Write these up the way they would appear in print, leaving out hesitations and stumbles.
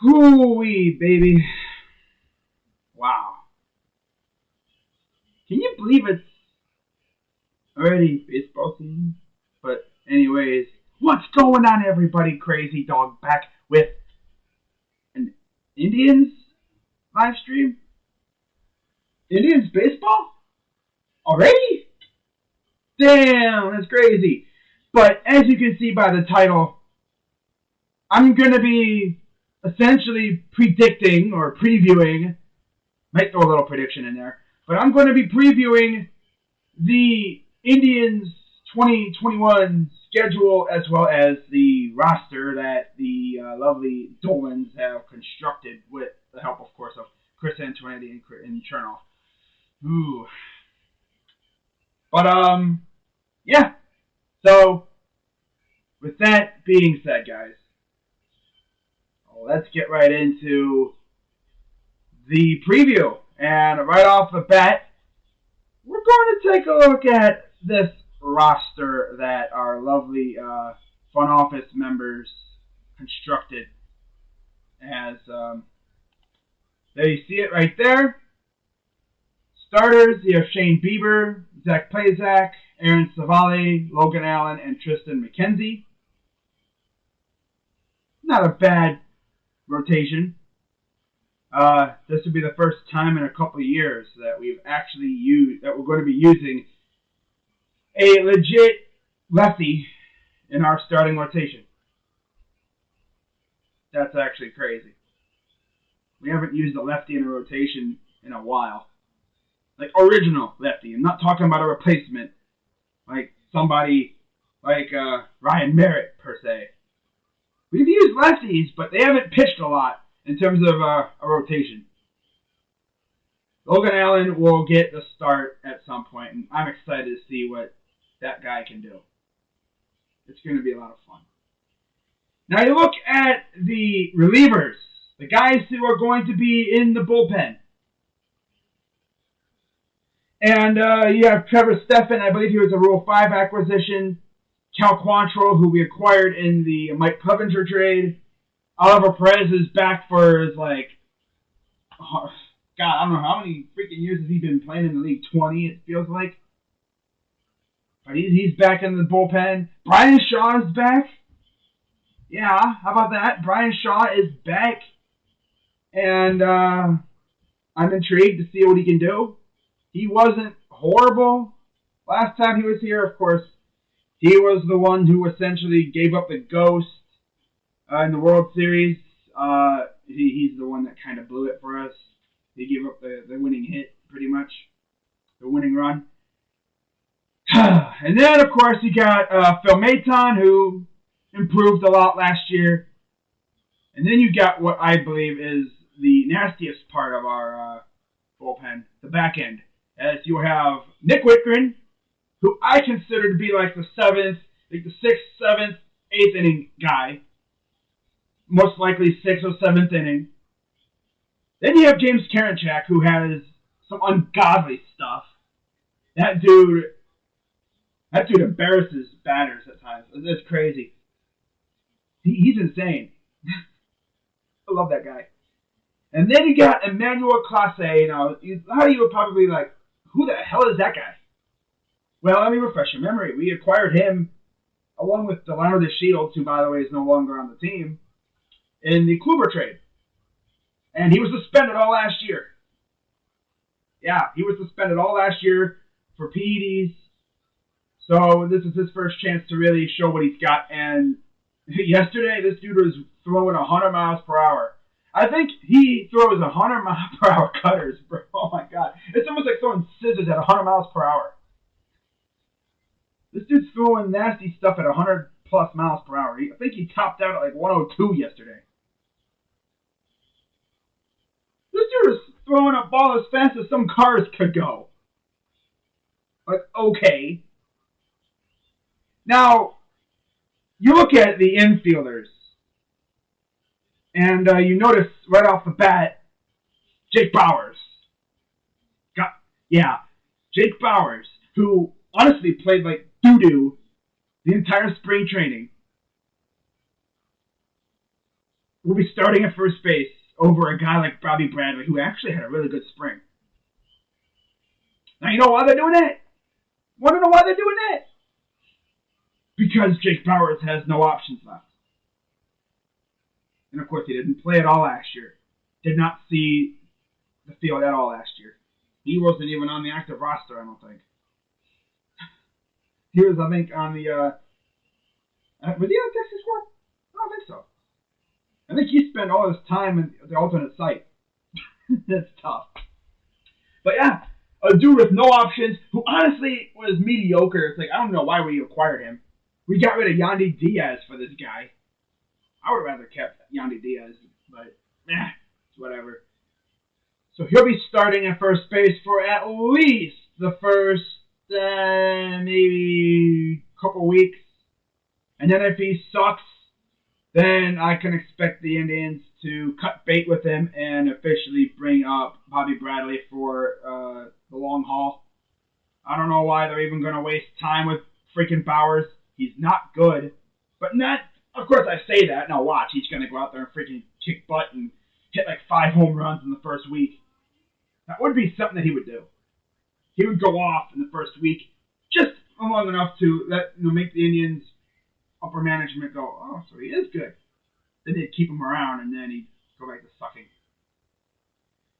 Hoo-wee, baby. Wow. Can you believe it's already baseball season? But anyways, what's going on, everybody? Crazy Dog back with an Indians live stream? Indians baseball? Already? Damn, that's crazy. But as you can see by the title, I'm going to be essentially predicting or previewing, might throw a little prediction in there, but I'm going to be previewing the Indians 2021 schedule as well as the roster that the lovely Dolans have constructed with the help, of course, of Chris Antonetti and Chernoff. Ooh. But, yeah. So, with that being said, guys, let's get right into the preview. And right off the bat, we're going to take a look at this roster that our lovely front office members constructed. As there you see it right there. Starters, you have Shane Bieber, Zach Plazak, Aaron Savali, Logan Allen, and Tristan McKenzie. Not a bad rotation. This would be the first time in a couple of years that we've actually we're going to be using a legit lefty in our starting rotation. That's actually crazy. We haven't used a lefty in a rotation in a while. Like original lefty. I'm not talking about a replacement. Like somebody like Ryan Merritt, per se. We've used lefties, but they haven't pitched a lot in terms of a rotation. Logan Allen will get the start at some point, and I'm excited to see what that guy can do. It's going to be a lot of fun. Now you look at the relievers, the guys who are going to be in the bullpen. And you have Trevor Stephan, I believe he was a Rule 5 acquisition. Cal Quantrill, who we acquired in the Mike Clevenger trade. Oliver Perez is back for his, God, I don't know how many freaking years has he been playing in the league? 20, it feels like. But he's back in the bullpen. Brian Shaw is back. Yeah, how about that? Brian Shaw is back. And I'm intrigued to see what he can do. He wasn't horrible last time he was here, of course. He was the one who essentially gave up the ghost in the World Series. He's the one that kind of blew it for us. He gave up the winning hit, pretty much. The winning run. And then, of course, you got Phil Maton, who improved a lot last year. And then you got what I believe is the nastiest part of our bullpen, the back end. As you have Nick Whitgren, who I consider to be like the 6th, 7th, 8th inning guy. Most likely 6th or 7th inning. Then you have James Karinchak, who has some ungodly stuff. That dude embarrasses batters at times. It's crazy. He's insane. I love that guy. And then you got Emmanuel Clase. Now, how do you probably like, who the hell is that guy? Well, let me refresh your memory. We acquired him along with Delano DeShields, who, by the way, is no longer on the team, in the Kluber trade. And he was suspended all last year. Yeah, he was suspended all last year for PEDs. So this is his first chance to really show what he's got. And yesterday, this dude was throwing 100 miles per hour. I think he throws 100 mile per hour cutters, bro. Oh, my God. It's almost like throwing scissors at 100 miles per hour. This dude's throwing nasty stuff at 100-plus miles per hour. I think he topped out at like 102 yesterday. This dude is throwing a ball as fast as some cars could go. Like, okay. Now, you look at the infielders, and you notice right off the bat, Jake Bauers. Jake Bauers, who honestly played like doo-doo the entire spring training. will be starting at first base over a guy like Bobby Bradley, who actually had a really good spring. Now, you know why they're doing that? Want to know why they're doing that? Because Jake Bauers has no options left. And, of course, he didn't play at all last year. Did not see the field at all last year. He wasn't even on the active roster, I don't think. He was, I think, on the... was he on the Texas squad? I don't think so. I think he spent all his time in the alternate site. That's tough. But, yeah, a dude with no options who honestly was mediocre. It's like, I don't know why we acquired him. We got rid of Yandy Diaz for this guy. I would have rather kept Yandy Diaz, but it's whatever. So he'll be starting at first base for at least the first maybe couple weeks. And then if he sucks, then I can expect the Indians to cut bait with him and officially bring up Bobby Bradley for the long haul. I don't know why they're even going to waste time with freaking Bauers. He's not good, but not... Of course, I say that. Now watch, he's going to go out there and freaking kick butt and hit like 5 home runs in the first week. That would be something that he would do. He would go off in the first week just long enough to make the Indians' upper management go, oh, so he is good. Then they'd keep him around, and then he'd go back to sucking.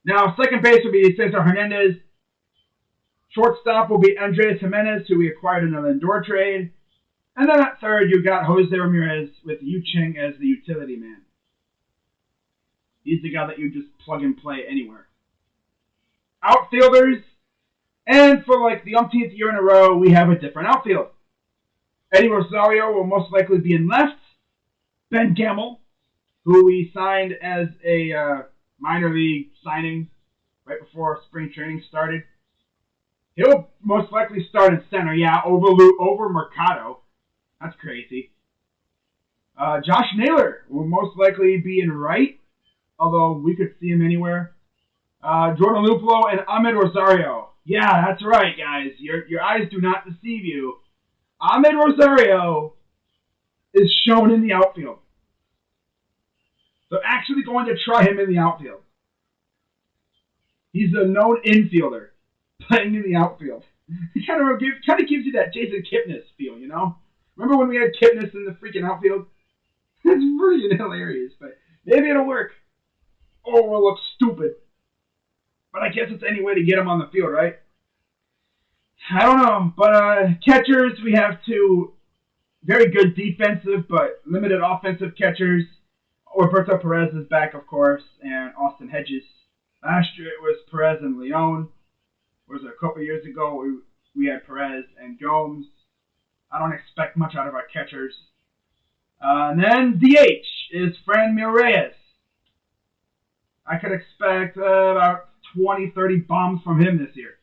Now, second base will be Cesar Hernandez. Shortstop will be Andres Jimenez, who we acquired in the Lindor trade. And then at third, you got Jose Ramirez with Yu Ching as the utility man. He's the guy that you just plug and play anywhere. Outfielders, and for like the umpteenth year in a row, we have a different outfield. Eddie Rosario will most likely be in left. Ben Gamel, who we signed as a minor league signing right before spring training started. He'll most likely start in center, over Mercado. That's crazy. Josh Naylor will most likely be in right, although we could see him anywhere. Jordan Luplow and Ahmed Rosario. Yeah, that's right, guys. Your eyes do not deceive you. Ahmed Rosario is shown in the outfield. They're actually going to try him in the outfield. He's a known infielder playing in the outfield. It kind of gives you that Jason Kipnis feel, you know? Remember when we had Kipnis in the freaking outfield? It's freaking hilarious, but maybe it'll work. Or we'll look stupid. But I guess it's any way to get him on the field, right? I don't know. But catchers, we have 2 very good defensive but limited offensive catchers. Roberto Perez is back, of course, and Austin Hedges. Last year it was Perez and Leon. Was it a couple years ago we had Perez and Jones. I don't expect much out of our catchers. And then DH is Franmil Reyes. I could expect about 20, 30 bombs from him this year.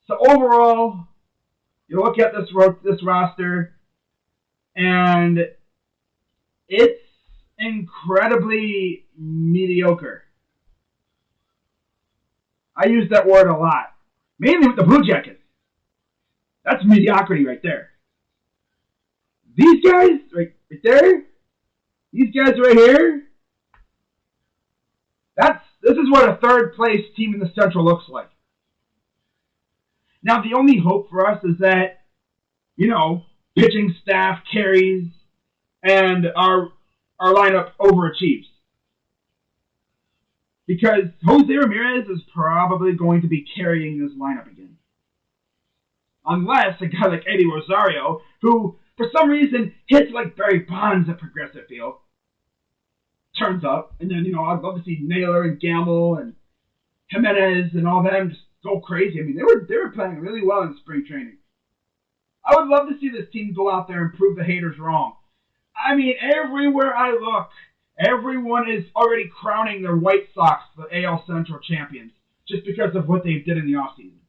So overall, you look at this roster, and it's incredibly mediocre. I use that word a lot. Mainly with the Blue Jackets. That's mediocrity right there. These guys right there, these guys right here, this is what a third place team in the Central looks like. Now, the only hope for us is that, pitching staff carries and our lineup overachieves. Because Jose Ramirez is probably going to be carrying this lineup again. Unless a guy like Eddie Rosario, who for some reason hits like Barry Bonds at Progressive Field, turns up. And then, I'd love to see Naylor and Gamble and Jimenez and all them just go crazy. I mean, they were playing really well in spring training. I would love to see this team go out there and prove the haters wrong. I mean, everywhere I look, everyone is already crowning their White Sox the AL Central champions just because of what they did in the offseason.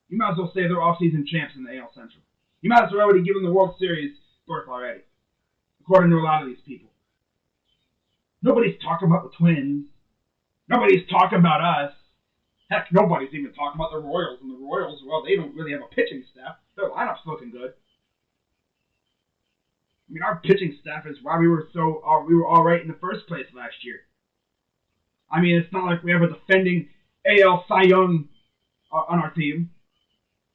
You might as well say they're offseason champs in the AL Central. You might as well already give them the World Series berth already, according to a lot of these people. Nobody's talking about the Twins. Nobody's talking about us. Heck, nobody's even talking about the Royals. And the Royals, well, they don't really have a pitching staff. Their lineup's looking good. I mean, our pitching staff is why we were all right in the first place last year. I mean, it's not like we have a defending AL Cy Young on our team.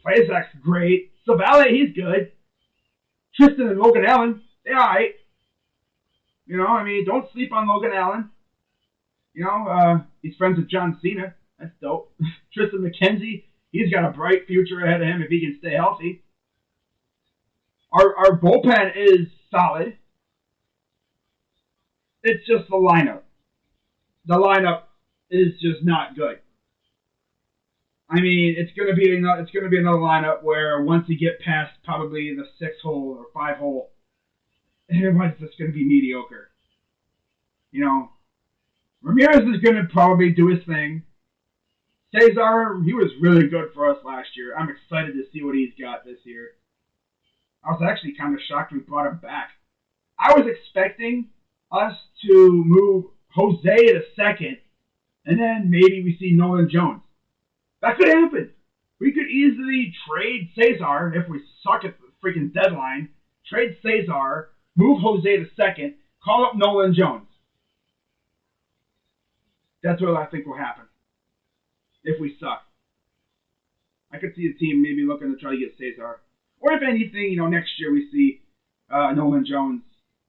Plazak's great. Savale, he's good. Tristan and Logan Allen, they're all right. You know, I mean, don't sleep on Logan Allen. You know, he's friends with John Cena. That's dope. Tristan McKenzie, he's got a bright future ahead of him if he can stay healthy. Our bullpen is solid. It's just the lineup. The lineup is just not good. I mean, it's gonna be another lineup where once you get past probably the 6-hole or 5-hole, everybody's just gonna be mediocre. You know, Ramirez is gonna probably do his thing. Cesar, he was really good for us last year. I'm excited to see what he's got this year. I was actually kind of shocked we brought him back. I was expecting us to move Jose to second, and then maybe we see Nolan Jones. That could happen. We could easily trade Cesar if we suck at the freaking deadline. Trade Cesar, move Jose to second, call up Nolan Jones. That's what I think will happen if we suck. I could see the team maybe looking to try to get Cesar. Or if anything, you know, next year we see Nolan Jones.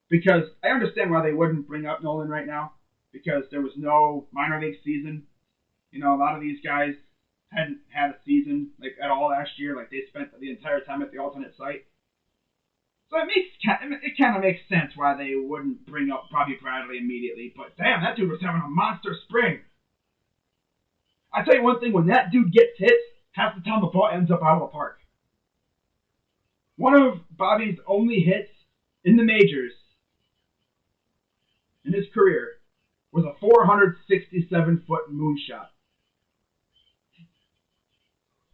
Because I understand why they wouldn't bring up Nolan right now. Because there was no minor league season. You know, a lot of these guys hadn't had a season like at all last year. Like they spent the entire time at the alternate site. So it kind of makes sense why they wouldn't bring up Bobby Bradley immediately. But damn, that dude was having a monster spring. I tell you one thing, when that dude gets hits, half the time the ball ends up out of the park. One of Bobby's only hits in the majors in his career was a 467-foot moonshot.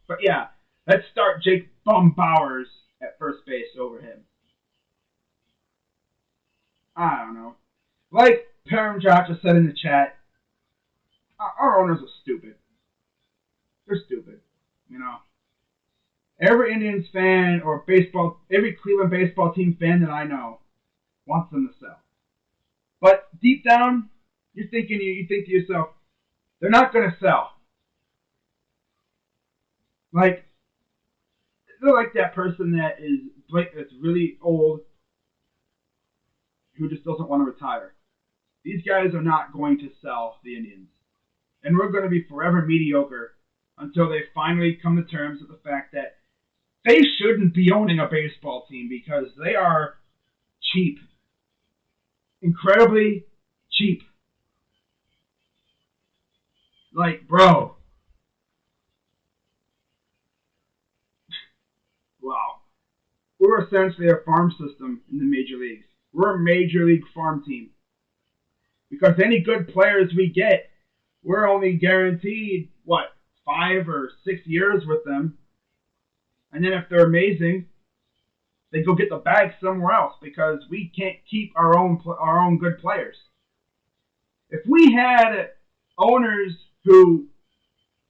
But yeah, let's start Jake Bum Bowers at first base over him. I don't know. Like Paramjot just said in the chat, our owners are stupid. They're stupid, you know. Every Indians fan or every Cleveland baseball team fan that I know wants them to sell. But deep down, you think to yourself, they're not going to sell. Like, they're like that person that's really old who just doesn't want to retire. These guys are not going to sell the Indians. And we're going to be forever mediocre until they finally come to terms with the fact that they shouldn't be owning a baseball team because they are cheap. Incredibly cheap. Like, bro. Wow. We're essentially a farm system in the major leagues. We're a major league farm team. Because any good players we get, we're only guaranteed, 5 or 6 years with them. And then if they're amazing, they go get the bag somewhere else because we can't keep our own good players. If we had owners who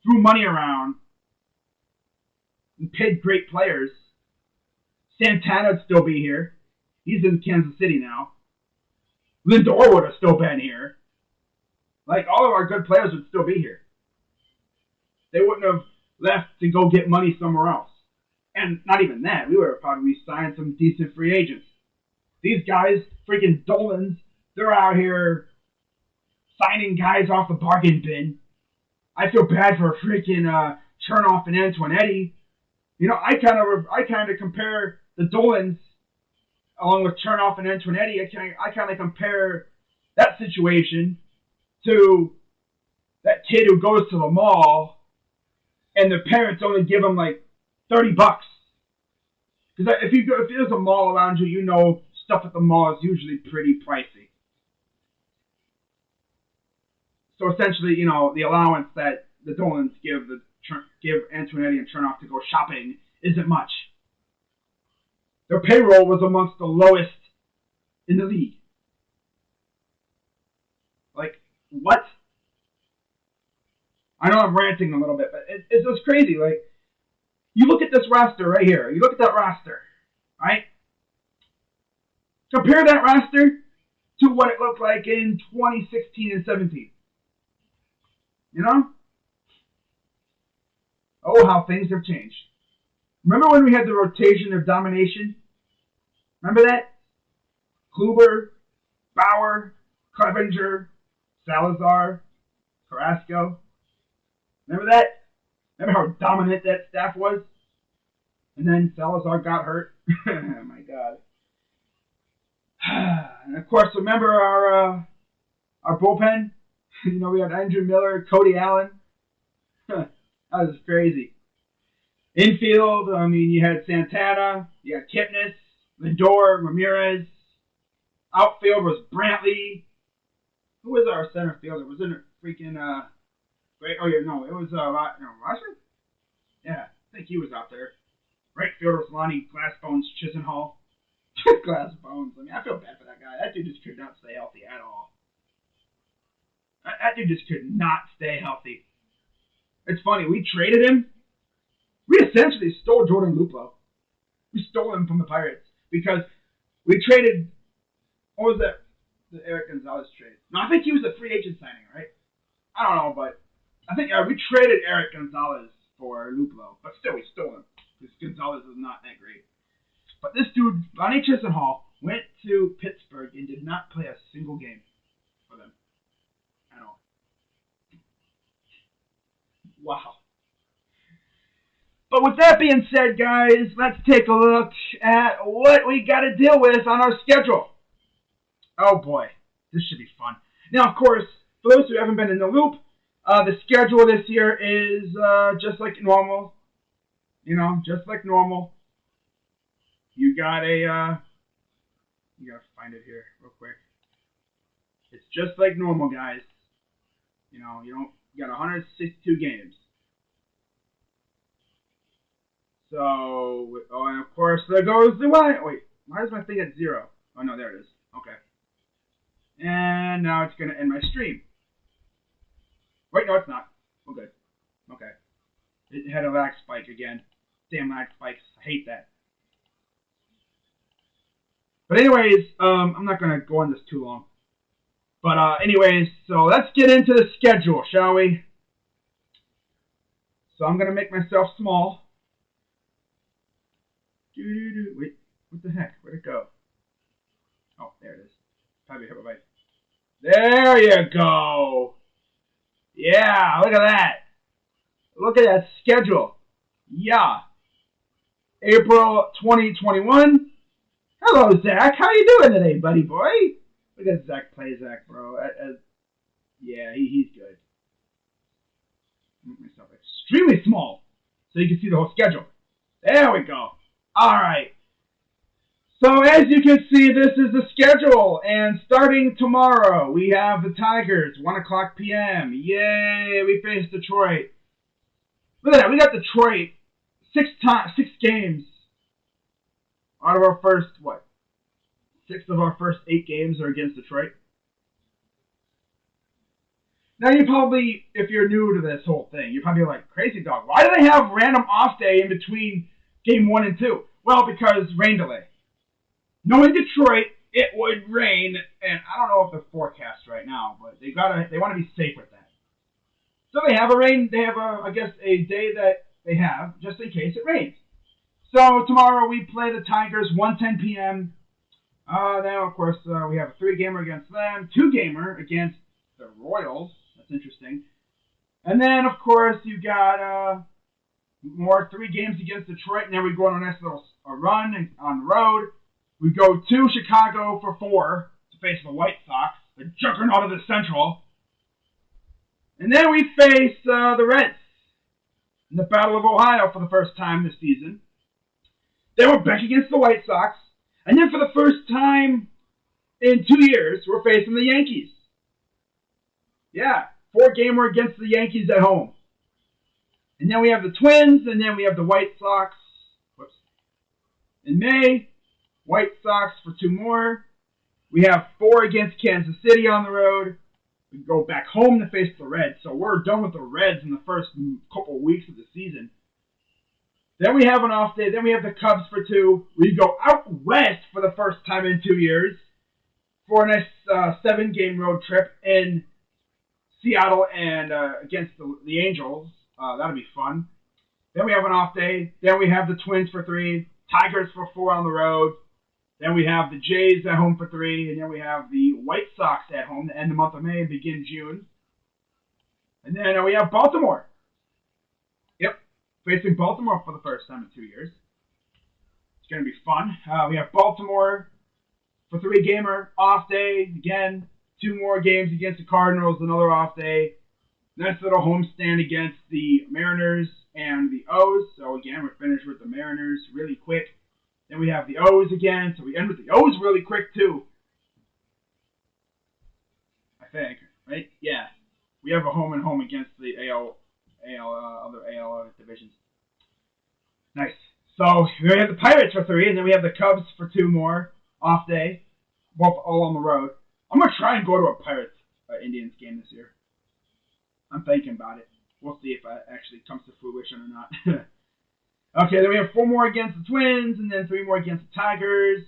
threw money around and paid great players, Santana would still be here. He's in Kansas City now. Lindor would have still been here. Like, all of our good players would still be here. They wouldn't have left to go get money somewhere else. And not even that. We would have probably signed some decent free agents. These guys, freaking Dolans, they're out here signing guys off the bargain bin. I feel bad for freaking Chernoff and Antoinetti. You know, I kind of compare the Dolans along with Chernoff and Antoinetti. I kind of compare that situation to that kid who goes to the mall and the parents only give him like $30. Because if there's a mall around you, you know stuff at the mall is usually pretty pricey. So essentially, you know, the allowance that the Dolans give Antoinetti and Chernoff to go shopping isn't much. Their payroll was amongst the lowest in the league. Like, what? I know I'm ranting a little bit, but it's just crazy. Like, you look at this roster right here. You look at that roster, right? Compare that roster to what it looked like in 2016 and 17. You know? Oh, how things have changed. Remember when we had the rotation of domination? Remember that? Kluber, Bauer, Clevenger, Salazar, Carrasco. Remember that? Remember how dominant that staff was? And then Salazar got hurt. Oh my God. And of course, remember our bullpen? You know, we had Andrew Miller, Cody Allen. That was crazy. Infield, I mean, you had Santana, you had Kipnis, Lindor, Ramirez. Outfield was Brantley. Who was our center fielder? Was it freaking great? Oh yeah, no, it was Roger. Yeah, I think he was out there. Right fielder was Lonnie Glassbones Chisenhall. Glassbones. I mean, I feel bad for that guy. That dude just could not stay healthy at all. That dude just could not stay healthy. It's funny. We traded him. We essentially stole Jordan Luplow. We stole him from the Pirates because we traded. What was that? The Eric Gonzalez trade. No, I think he was a free agent signing, right? I don't know, but I think we traded Eric Gonzalez for Luplow. But still, we stole him because Gonzalez is not that great. But this dude, Lonnie Chisenhall, went to Pittsburgh and did not play a single game for them at all. Wow. But with that being said, guys, let's take a look at what we got to deal with on our schedule. Oh boy, this should be fun. Now, of course, for those who haven't been in the loop, the schedule this year is just like normal. You know, just like normal. You gotta find it here real quick. It's just like normal, guys. You know, you got 162 games. So, oh, and of course, there goes the why. Wait, why is my thing at 0? Oh no, there it is. Okay. And now it's gonna end my stream. Wait, no, it's not. We're good. Okay. It had a lag spike again. Damn lag spikes. I hate that. But anyways, I'm not going to go on this too long. But anyways, so let's get into the schedule, shall we? So I'm going to make myself small. Wait, what the heck? Where'd it go? Oh, there it is. Probably hit my. There you go. Yeah, look at that. Look at that schedule. Yeah. April 2021. Hello, Zach. How you doing today, buddy boy? Look at Zach play, Zach, bro. Yeah, he's good. Make myself extremely small so you can see the whole schedule. There we go. All right. So as you can see, this is the schedule, and starting tomorrow, we have the Tigers, 1 o'clock p.m. Yay, we face Detroit. Look at that, we got Detroit 6 games out of our first, 6 of our first 8 games are against Detroit. Now you probably, if you're new to this whole thing, you're probably like, crazy dog, why do they have random off day in between game 1 and 2? Well, because rain delay. Knowing Detroit, it would rain, and I don't know if they're forecast right now, but they want to be safe with that. So they have I guess a day that they have just in case it rains. So tomorrow we play the Tigers, 1:10 p.m. Then of course we have a 3-gamer against them, 2-gamer against the Royals. That's interesting. And then of course you got more 3 games against Detroit, and then we go on a nice little run on the road. We go to Chicago for 4 to face the White Sox, the juggernaut of the Central. And then we face the Reds in the Battle of Ohio for the first time this season. Then we're back against the White Sox. And then for the first time in 2 years, we're facing the Yankees. Yeah, 4-gamer against the Yankees at home. And then we have the Twins, and then we have the White Sox. Whoops. In May, White Sox for 2 more. We have 4 against Kansas City on the road. We go back home to face the Reds. So we're done with the Reds in the first couple of weeks of the season. Then we have an off day. Then we have the Cubs for 2. We go out west for the first time in 2 years for a nice 7-game road trip in Seattle and against the Angels. That'll be fun. Then we have an off day. Then we have the Twins for 3. Tigers for 4 on the road. Then we have the Jays at home for 3. And then we have the White Sox at home to end the month of May and begin June. And then we have Baltimore. Yep, facing Baltimore for the first time in 2 years. It's going to be fun. We have Baltimore for 3-gamer, off day. Again, 2 more games against the Cardinals, another off day. Nice little homestand against the Mariners and the O's. So again, we're finished with the Mariners really quick. Then we have the O's again. So we end with the O's really quick too. I think, right? Yeah. We have a home and home against the other AL divisions. Nice. So we have the Pirates for 3, and then we have the Cubs for 2 more. Off day. Both all on the road. I'm going to try and go to a Pirates Indians game this year. I'm thinking about it. We'll see if it actually comes to fruition or not. Okay, then we have 4 more against the Twins, and then 3 more against the Tigers.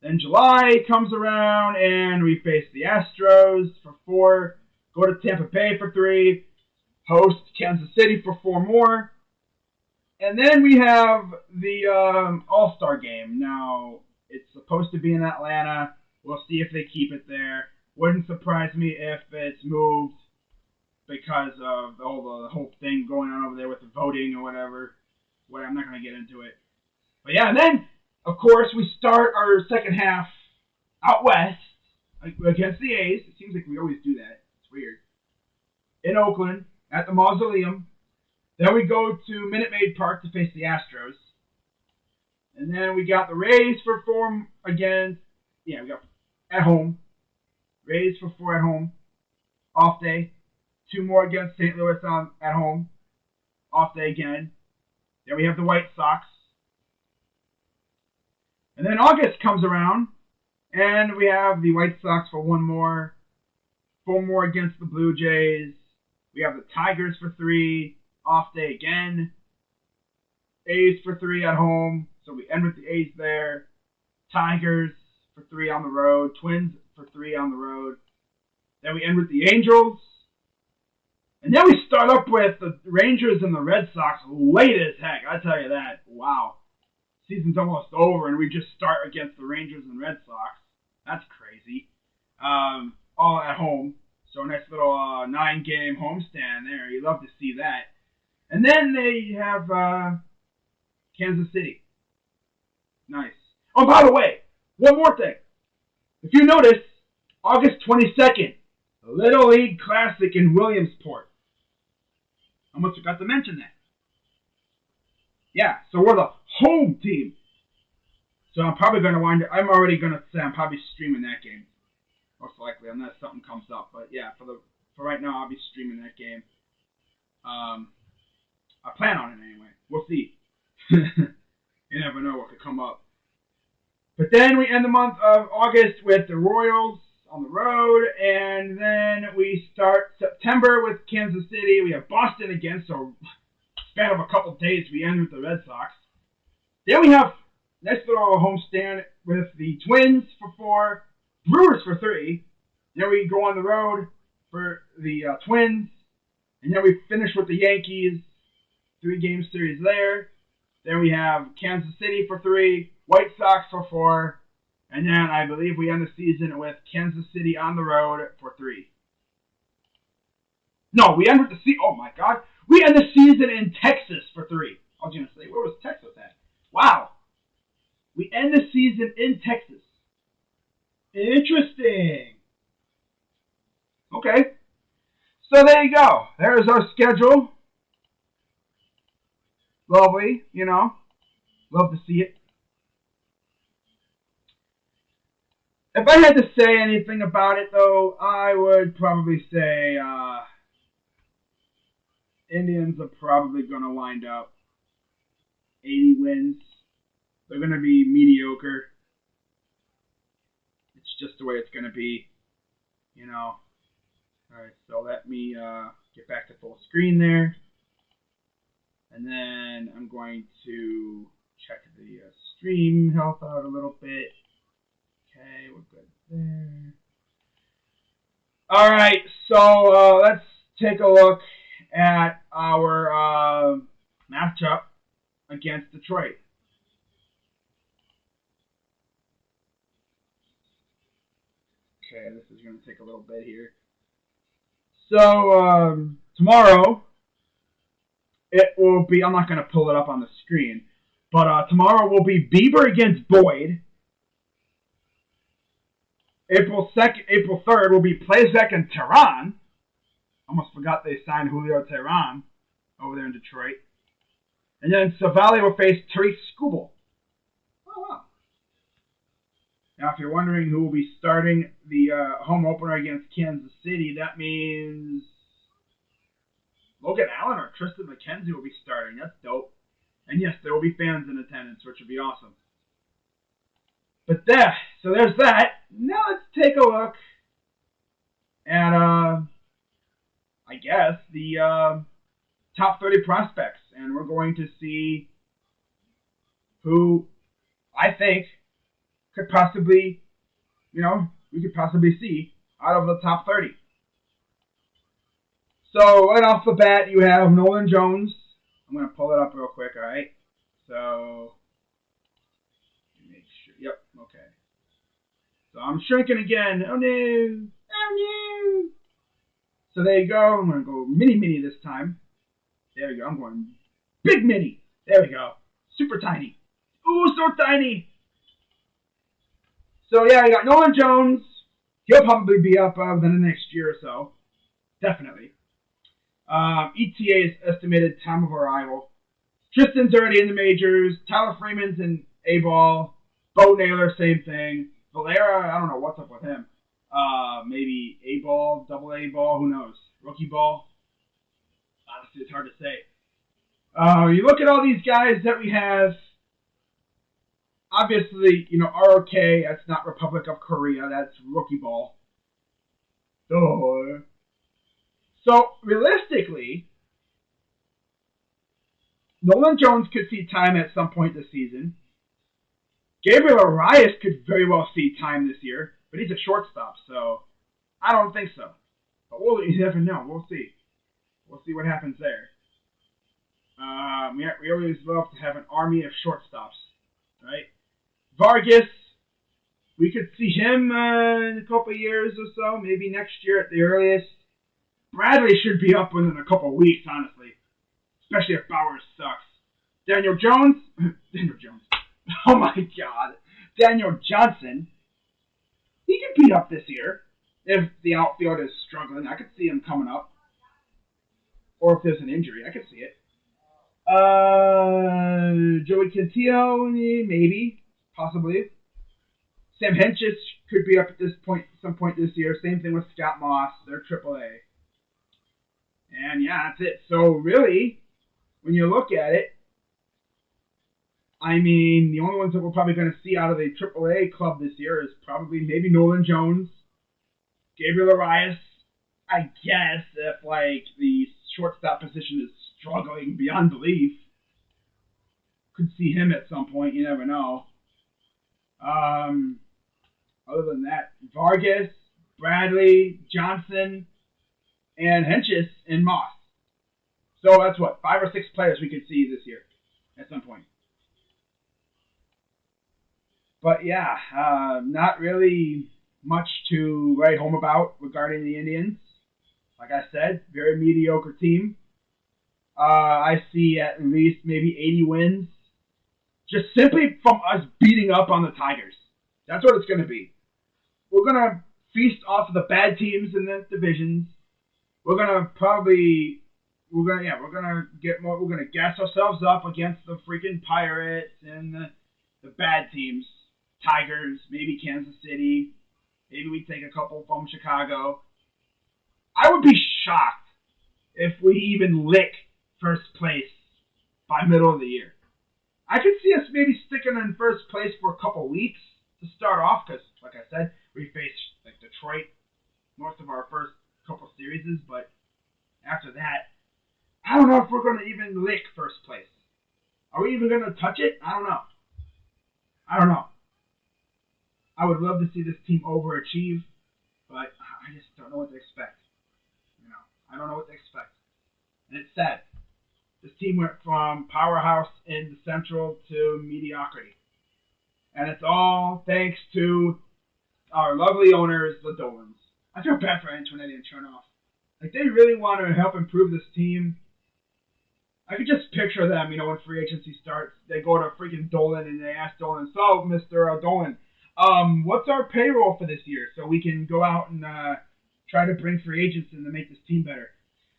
Then July comes around, and we face the Astros for 4. Go to Tampa Bay for 3. Host Kansas City for 4 more. And then we have the All-Star game. Now, it's supposed to be in Atlanta. We'll see if they keep it there. Wouldn't surprise me if it's moved because of the whole thing going on over there with the voting or whatever. Well, I'm not going to get into it. But yeah, and then, of course, we start our second half out west against the A's. It seems like we always do that. It's weird. In Oakland, at the Mausoleum. Then we go to Minute Maid Park to face the Astros. And then we got the Rays for 4 against, we got at home. Rays for 4 at home. Off day. 2 more against St. Louis at home. Off day again. Then we have the White Sox. And then August comes around. And we have the White Sox for 1 more. 4 more against the Blue Jays. We have the Tigers for 3. Off day again. A's for 3 at home. So we end with the A's there. Tigers for 3 on the road. Twins for 3 on the road. Then we end with the Angels. And then we start up with the Rangers and the Red Sox late as heck. I tell you that. Wow. Season's almost over and we just start against the Rangers and Red Sox. That's crazy. All at home. So a nice little 9-game homestand there. You love to see that. And then they have Kansas City. Nice. Oh, by the way, one more thing. If you notice, August 22nd, Little League Classic in Williamsport. I almost forgot to mention that. Yeah, so we're the home team. So I'm probably going to I'm already going to say I'm probably streaming that game. Most likely, unless something comes up. But yeah, for right now, I'll be streaming that game. I plan on it anyway. We'll see. You never know what could come up. But then we end the month of August with the Royals on the road. And then we start September with Kansas City. We have Boston again. So span of a couple days, we end with the Red Sox. Then we have a nice little homestand with the Twins for 4. Brewers for 3. Then we go on the road for the Twins. And then we finish with the Yankees. 3-game series there. Then we have Kansas City for 3. White Sox for 4. And then I believe we end the season with Kansas City on the road for 3. No, we end with oh my God. We end the season in Texas for 3. I was going to say, where was Texas at? Wow. We end the season in Texas. Interesting. Okay. So there you go. There's our schedule. Lovely, Love to see it. If I had to say anything about it, though, I would probably say Indians are probably going to wind up 80 wins. They're going to be mediocre. It's just the way it's going to be, All right, so let me get back to full screen there. And then I'm going to check the stream health out a little bit. Okay, we're good there. All right, so let's take a look at our matchup against Detroit. Okay, this is going to take a little bit here. So tomorrow, it will be, I'm not going to pull it up on the screen, but tomorrow will be Bieber against Boyd. April 3rd will be Plazek and Tehran. Almost forgot they signed Julio Tehran over there in Detroit. And then Savali will face Tariq Skubal. Oh, wow. Now, if you're wondering who will be starting the home opener against Kansas City, that means Logan Allen or Tristan McKenzie will be starting. That's dope. And yes, there will be fans in attendance, which would be awesome. But so there's that. Now let's take a look at, I guess, the top 30 prospects. And we're going to see who I think could possibly, we could possibly see out of the top 30. So right off the bat, you have Nolan Jones. I'm going to pull it up real quick, all right? So, make sure. Yep, okay. So I'm shrinking again. Oh, no. Oh, no. So there you go. I'm going to go mini this time. There we go. I'm going big mini. There we go. Super tiny. Ooh, so tiny. So, yeah, you got Nolan Jones. He'll probably be up within the next year or so. Definitely. ETA's estimated time of arrival. Tristan's already in the majors. Tyler Freeman's in A-ball. Bo Naylor, same thing. Valera, I don't know what's up with him. Maybe A-ball, double A-ball, who knows? Rookie ball? Honestly, it's hard to say. You look at all these guys that we have. Obviously, ROK, that's not Republic of Korea. That's rookie ball. So, realistically, Nolan Jones could see time at some point this season. Gabriel Arias could very well see time this year, but he's a shortstop, so I don't think so. But you never know. We'll see. We'll see what happens there. We always love to have an army of shortstops, right? Vargas, we could see him in a couple of years or so, maybe next year at the earliest. Bradley should be up within a couple of weeks, honestly. Especially if Bowers sucks. Daniel Jones. Oh my God. Daniel Johnson. He could be up this year. If the outfield is struggling, I could see him coming up. Or if there's an injury, I could see it. Joey Cantillo, maybe. Possibly. Sam Hentges could be up at some point this year. Same thing with Scott Moss. They're AAA. And yeah, that's it. So really, when you look at it, I mean, the only ones that we're probably going to see out of the AAA club this year is probably maybe Nolan Jones, Gabriel Arias. I guess if the shortstop position is struggling beyond belief, could see him at some point. You never know. Other than that, Vargas, Bradley, Johnson, and Hentges and Moss. So that's 5 or 6 players we could see this year at some point. But yeah, not really much to write home about regarding the Indians. Like I said, very mediocre team. I see at least maybe 80 wins. Just simply from us beating up on the Tigers. That's what it's going to be. We're going to feast off of the bad teams in the divisions. We're going to gas ourselves up against the freaking Pirates and the bad teams. Tigers, maybe Kansas City. Maybe we take a couple from Chicago. I would be shocked if we even lick first place by middle of the year. I could see us maybe sticking in first place for a couple weeks to start off because, like I said, we faced Detroit most of our first couple series, but after that, I don't know if we're going to even lick first place. Are we even going to touch it? I don't know. I don't know. I would love to see this team overachieve, but I just don't know what to expect. I don't know what to expect. And it's sad. This team went from powerhouse in the Central to mediocrity. And it's all thanks to our lovely owners, the Dolans. I feel bad for Antonetti and Chernoff. Like, they really want to help improve this team. I could just picture them, when free agency starts, they go to freaking Dolan and they ask Dolan, so, Mr. Dolan, what's our payroll for this year so we can go out and try to bring free agents in to make this team better.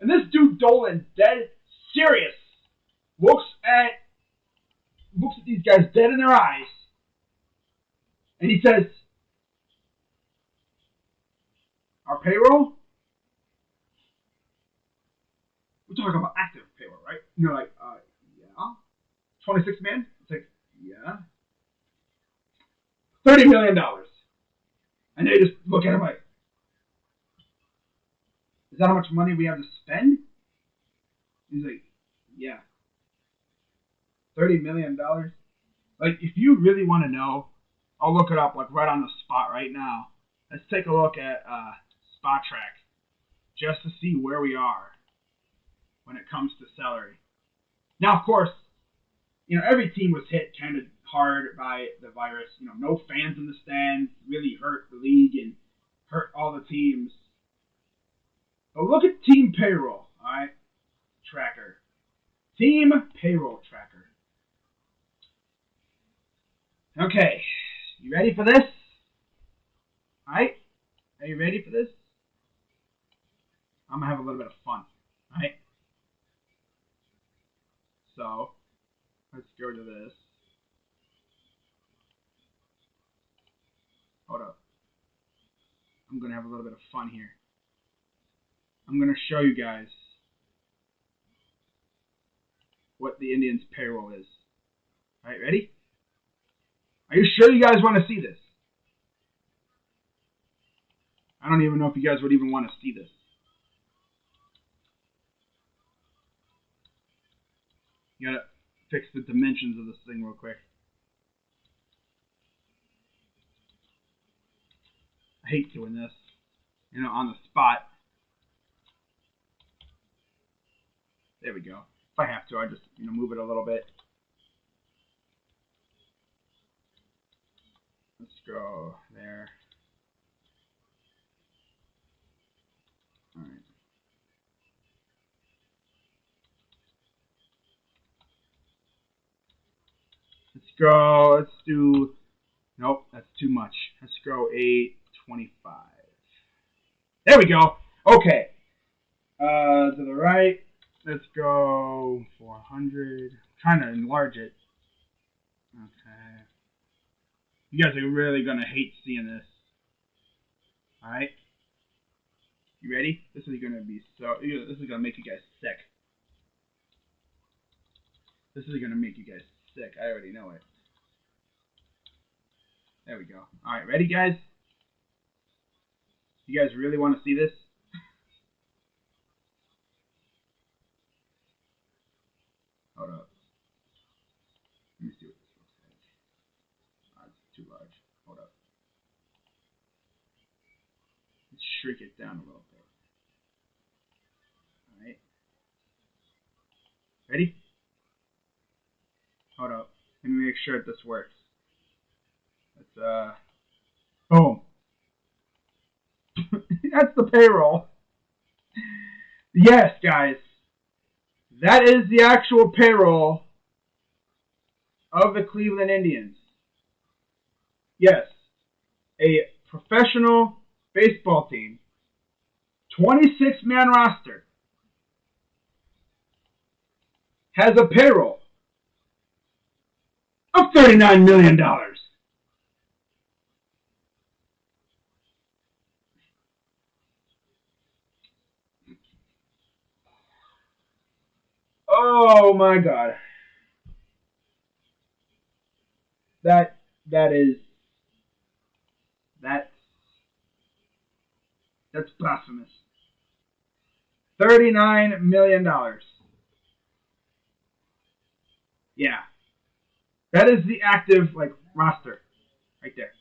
And this dude Dolan, dead serious, looks at these guys dead in their eyes, and he says, our payroll? We're talking about active payroll, right? And they're like, yeah. 26 man? It's like, yeah. $30 million. And they just look at him like, is that how much money we have to spend? He's like, yeah. $30 million. Like, if you really want to know, I'll look it up, like, right on the spot right now. Let's take a look at Spot Track just to see where we are when it comes to salary. Now, of course, every team was hit kind of hard by the virus. No fans in the stands, really hurt the league and hurt all the teams. But look at team payroll, all right? Tracker. Team payroll tracker. Okay, you ready for this? All right? Are you ready for this? I'm going to have a little bit of fun, all right? So, let's go to this. Hold up. I'm going to have a little bit of fun here. I'm going to show you guys what the Indians' payroll is. All right, ready? Are you sure you guys want to see this? I don't even know if you guys would even want to see this. You gotta fix the dimensions of this thing real quick. I hate doing this, on the spot. There we go. If I have to, I just, move it a little bit. Let's go there. All right. Let's go. Let's do. Nope, that's too much. Let's go 825. There we go. Okay. To the right. Let's go 400. I'm trying to enlarge it. Okay. You guys are really gonna hate seeing this. All right. You ready? This is gonna be so. This is gonna make you guys sick. This is gonna make you guys sick. I already know it. There we go. All right, ready, guys? You guys really want to see this? Hold up. Let me see what this looks like. It's too large. Hold up. Let's shrink it down a little bit. All right. Ready? Hold up. Let me make sure that this works. Let's, boom. That's the payroll. Yes, guys. That is the actual payroll of the Cleveland Indians. Yes. A professional baseball team, 26-man roster, has a payroll of $39 million. Oh my God. That's blasphemous. $39 million. Yeah. That is the active, like, roster. Right there.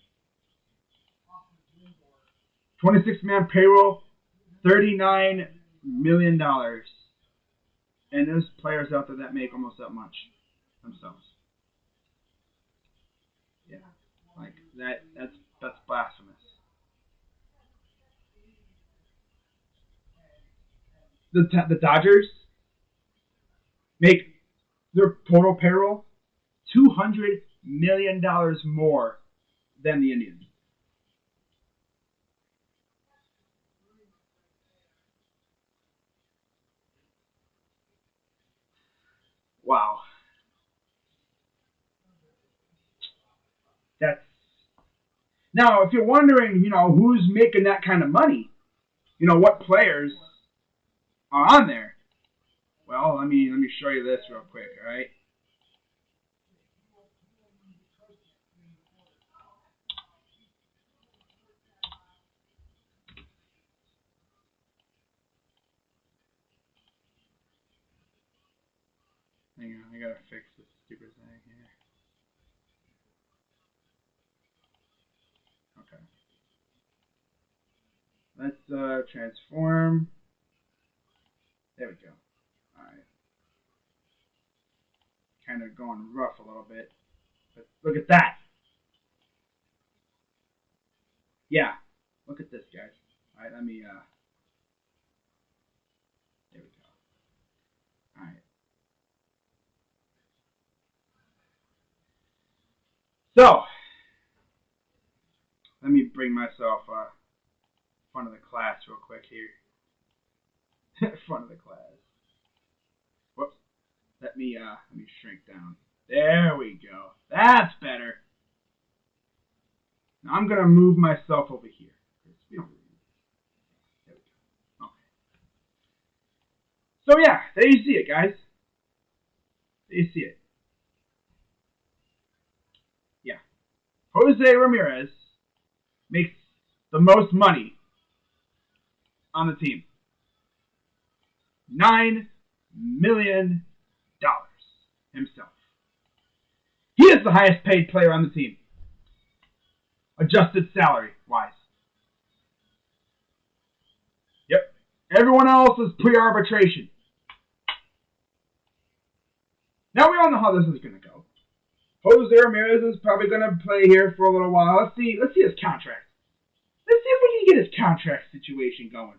26-man payroll, $39 million. And there's players out there that make almost that much themselves. Yeah. Like, that's blasphemous. The Dodgers make their total payroll $200 million more than the Indians. Wow. That's Now, if you're wondering, who's making that kind of money, what players are on there. Well, let me show you this real quick, all right? Hang on, I gotta fix this stupid thing here. Okay. Let's transform. There we go. All right. Kind of going rough a little bit. But look at that. Yeah. Look at this, guys. All right, let me, there we go. All right. So, let me bring myself front of the class real quick here. Front of the class. Whoops. Let me shrink down. There we go. That's better. Now I'm gonna move myself over here. We don't really There we go. Okay. So yeah, there you see it, guys. There you see it. Yeah. Jose Ramirez makes the most money on the team. $9 million himself. He is the highest paid player on the team. Adjusted salary wise. Yep. Everyone else is pre-arbitration. Now we all know how this is going to go. Jose Ramirez is probably going to play here for a little while. Let's see his contract. Let's see if we can get his contract situation going.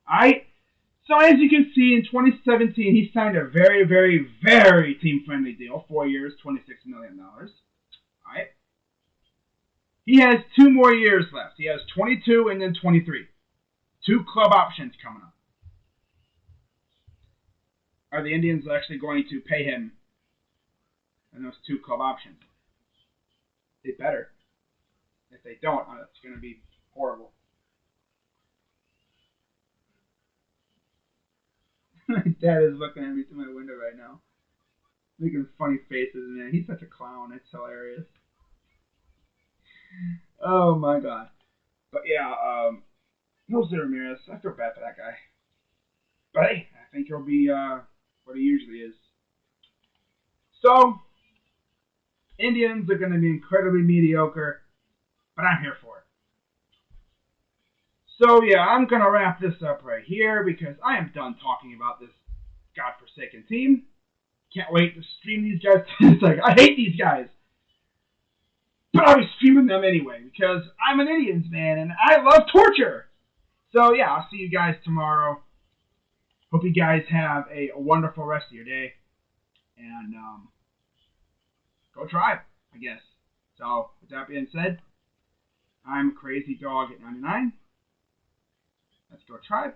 Alright? So as you can see, in 2017, he signed a very, very, very team-friendly deal. 4 years, $26 million. Alright? He has 2 more years left. He has 22 and then 23. 2 club options coming up. Are the Indians actually going to pay him in those 2 club options? They better. If they don't, it's going to be horrible. My dad is looking at me through my window right now, making funny faces, man. He's such a clown. It's hilarious. Oh my god. But yeah, Jose Ramirez. I feel bad for that guy. But hey, I think he'll be what he usually is. So, Indians are going to be incredibly mediocre, but I'm here for it. So yeah, I'm going to wrap this up right here because I am done talking about this godforsaken team. Can't wait to stream these guys. It's like, I hate these guys. But I'll be streaming them anyway because I'm an Indians fan and I love torture. So yeah, I'll see you guys tomorrow. Hope you guys have a wonderful rest of your day. And go Tribe, I guess. So with that being said, I'm Crazy Dog at 99. Let's go Tribe.